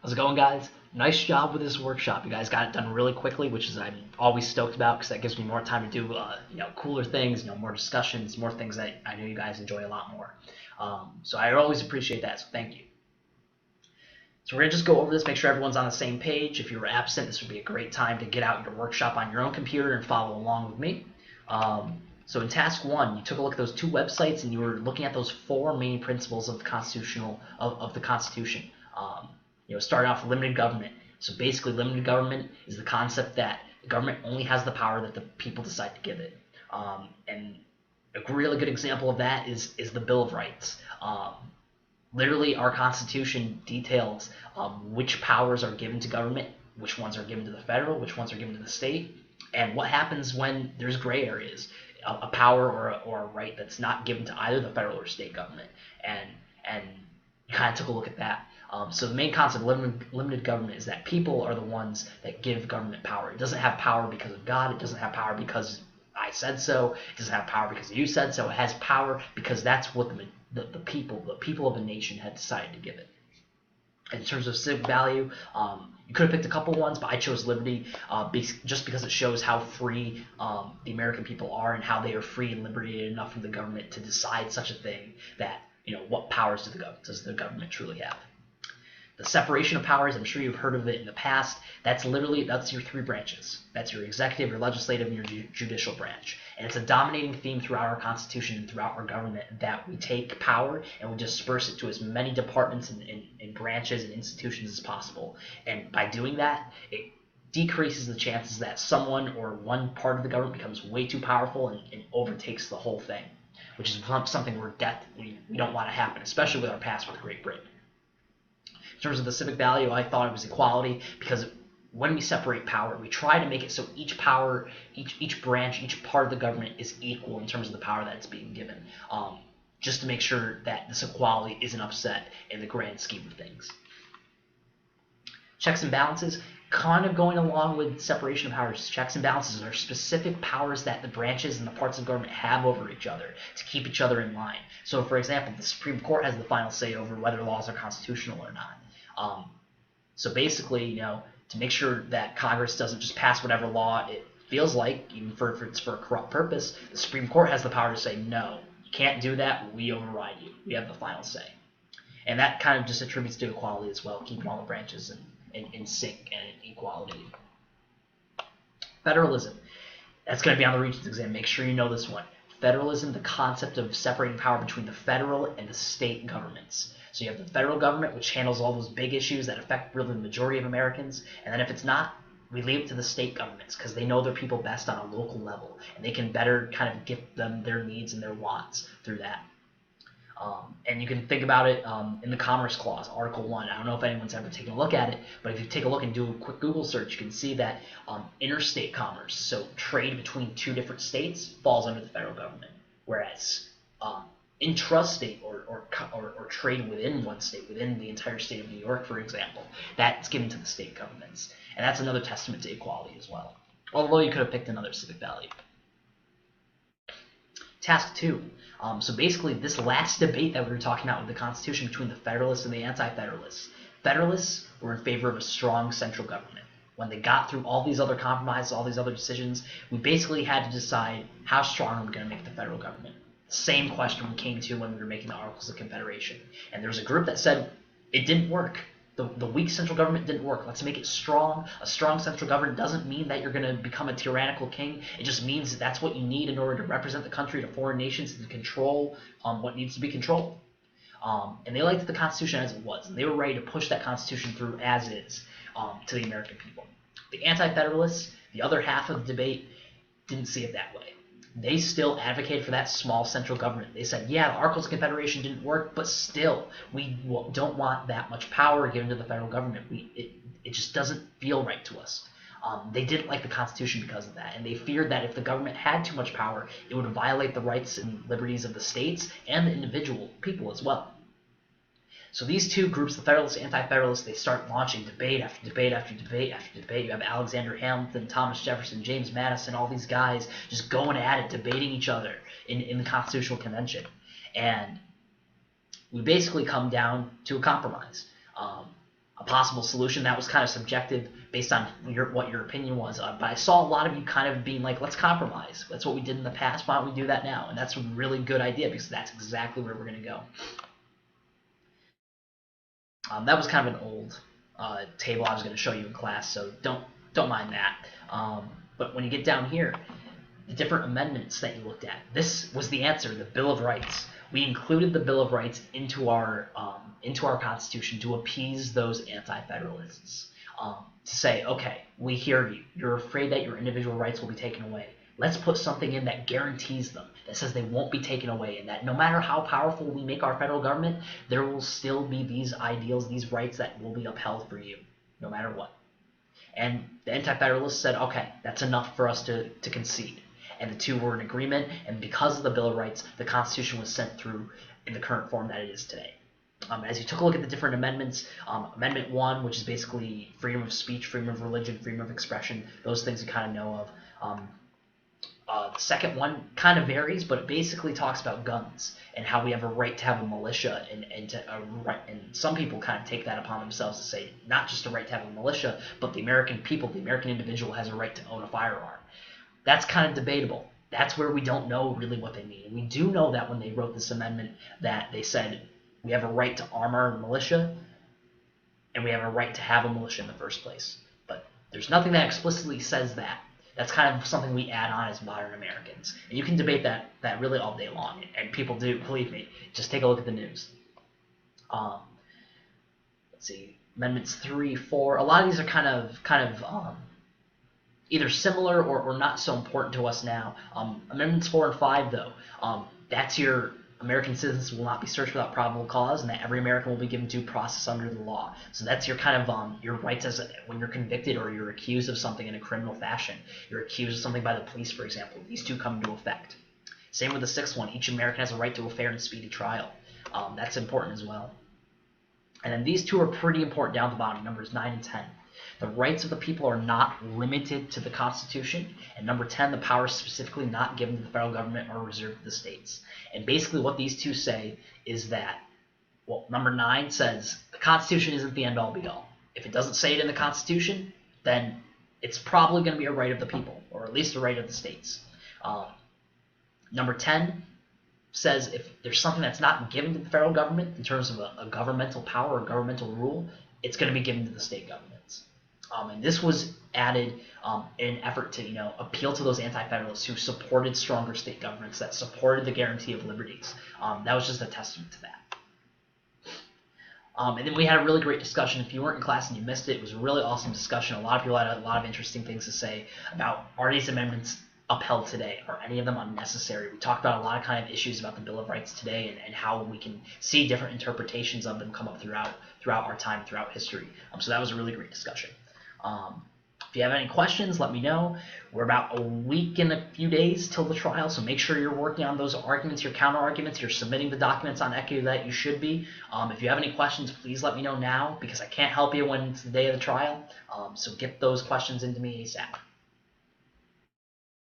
How's it going, guys? Nice job with this workshop. You guys got it done really quickly, which is I'm always stoked about because that gives me more time to do cooler things, more discussions, more things that I know you guys enjoy a lot more. So I always appreciate that. So thank you. So we're gonna just go over this, make sure everyone's on the same page. If you were absent, this would be a great time to get out your workshop on your own computer and follow along with me. So in task one, you took a look at those two websites and you were looking at those four main principles of the Constitution. Starting off with limited government. So basically, limited government is the concept that the government only has the power that the people decide to give it. And a really good example of that is the Bill of Rights. Literally, our Constitution details which powers are given to government, which ones are given to the federal, which ones are given to the state, and what happens when there's gray areas, a power or a right that's not given to either the federal or state government. And you kind of took a look at that. So the main concept of limited government is that people are the ones that give government power. It doesn't have power because of God. It doesn't have power because I said so. It doesn't have power because you said so. It has power because that's what the people of a nation had decided to give it. In terms of civic value, you could have picked a couple ones, but I chose liberty just because it shows how free the American people are and how they are free and liberated enough from the government to decide such a thing that, what powers does the government truly have. The separation of powers, I'm sure you've heard of it in the past. That's your three branches. That's your executive, your legislative, and your judicial branch. And it's a dominating theme throughout our Constitution and throughout our government that we take power and we disperse it to as many departments and branches and institutions as possible. And by doing that, it decreases the chances that someone or one part of the government becomes way too powerful and overtakes the whole thing, which is something we don't want to happen, especially with our past with Great Britain. In terms of the civic value, I thought it was equality because when we separate power, we try to make it so each power, each branch, each part of the government is equal in terms of the power that it's being given, just to make sure that this equality isn't upset in the grand scheme of things. Checks and balances, kind of going along with separation of powers. Checks and balances are specific powers that the branches and the parts of government have over each other to keep each other in line. So, for example, the Supreme Court has the final say over whether laws are constitutional or not. So basically, to make sure that Congress doesn't just pass whatever law it feels like, even if it's for a corrupt purpose, the Supreme Court has the power to say, no, you can't do that, we override you. We have the final say. And that kind of just attributes to equality as well, keeping all the branches in sync and in equality. Federalism. That's going to be on the Regents exam. Make sure you know this one. Federalism, the concept of separating power between the federal and the state governments. So you have the federal government, which handles all those big issues that affect really the majority of Americans. And then if it's not, we leave it to the state governments because they know their people best on a local level. And they can better kind of give them their needs and their wants through that. And you can think about it in the Commerce Clause, Article 1. I don't know if anyone's ever taken a look at it, but if you take a look and do a quick Google search, you can see that interstate commerce, so trade between two different states, falls under the federal government. Whereas intrastate or trade within one state, within the entire state of New York, for example, that's given to the state governments. And that's another testament to equality as well. Although you could have picked another civic value. Task 2. So basically, this last debate that we were talking about with the Constitution between the Federalists and the Anti-Federalists. Federalists were in favor of a strong central government. When they got through all these other compromises, all these other decisions, we basically had to decide how strong are we going to make the federal government. Same question we came to when we were making the Articles of Confederation. And there was a group that said it didn't work. The weak central government didn't work. Let's make it strong. A strong central government doesn't mean that you're going to become a tyrannical king. It just means that's what you need in order to represent the country to foreign nations and control what needs to be controlled. And they liked the Constitution as it was. And they were ready to push that Constitution through as is to the American people. The Anti-Federalists, the other half of the debate, didn't see it that way. They still advocated for that small central government. They said, yeah, the Articles of Confederation didn't work, but still, we don't want that much power given to the federal government. It just doesn't feel right to us. They didn't like the Constitution because of that, and they feared that if the government had too much power, it would violate the rights and liberties of the states and the individual people as well. So these two groups, the Federalists and Anti-Federalists, they start launching debate after debate after debate after debate. You have Alexander Hamilton, Thomas Jefferson, James Madison, all these guys just going at it, debating each other in the Constitutional Convention. And we basically come down to a compromise. a possible solution. That was kind of subjective based on what your opinion was. But I saw a lot of you kind of being like, let's compromise. That's what we did in the past. Why don't we do that now? And that's a really good idea because that's exactly where we're going to go. That was kind of an old table I was going to show you in class, so don't mind that. But when you get down here, the different amendments that you looked at, this was the answer, the Bill of Rights. We included the Bill of Rights into our Constitution to appease those anti-federalists. To say, okay, we hear you. You're afraid that your individual rights will be taken away. Let's put something in that guarantees them, that says they won't be taken away, and that no matter how powerful we make our federal government, there will still be these ideals, these rights that will be upheld for you, no matter what. And the anti-federalists said, okay, that's enough for us to concede. And the two were in agreement, and because of the Bill of Rights, the Constitution was sent through in the current form that it is today. As you took a look at the different amendments, Amendment 1, which is basically freedom of speech, freedom of religion, freedom of expression, those things you kind of know of. The second one kind of varies, but it basically talks about guns and how we have a right to have a militia, and some people kind of take that upon themselves to say not just a right to have a militia, but the American people, the American individual has a right to own a firearm. That's kind of debatable. That's where we don't know really what they mean. We do know that when they wrote this amendment that they said we have a right to arm our militia and we have a right to have a militia in the first place. But there's nothing that explicitly says that. That's kind of something we add on as modern Americans. And you can debate that really all day long. And people do, believe me. Just take a look at the news. Let's see. Amendments 3, 4. A lot of these are kind of either similar or not so important to us now. Amendments 4 and 5, though, that's your American citizens will not be searched without probable cause, and that every American will be given due process under the law. So that's your kind of your rights as when you're convicted or you're accused of something in a criminal fashion. You're accused of something by the police, for example. These two come into effect. Same with the sixth one. Each American has a right to a fair and speedy trial. That's important as well. And then these two are pretty important down at the bottom, numbers 9 and 10. The rights of the people are not limited to the Constitution. And number 10, the powers specifically not given to the federal government are reserved to the states. And basically what these two say is that, well, number 9 says the Constitution isn't the end-all be-all. If it doesn't say it in the Constitution, then it's probably going to be a right of the people, or at least a right of the states. Number 10 says if there's something that's not given to the federal government in terms of a governmental power or governmental rule, it's going to be given to the state governments. And this was added in an effort to, appeal to those anti-federalists who supported stronger state governments, that supported the guarantee of liberties. That was just a testament to that. And then we had a really great discussion. If you weren't in class and you missed it, it was a really awesome discussion. A lot of people had a lot of interesting things to say about, are these amendments upheld today? Are any of them unnecessary? We talked about a lot of kind of issues about the Bill of Rights today and how we can see different interpretations of them come up throughout our time, throughout history. So that was a really great discussion. If you have any questions, let me know. We're about a week and a few days till the trial, so make sure you're working on those arguments, your counter-arguments. You're submitting the documents on ECU that you should be. If you have any questions, please let me know now because I can't help you when it's the day of the trial. So get those questions into me ASAP.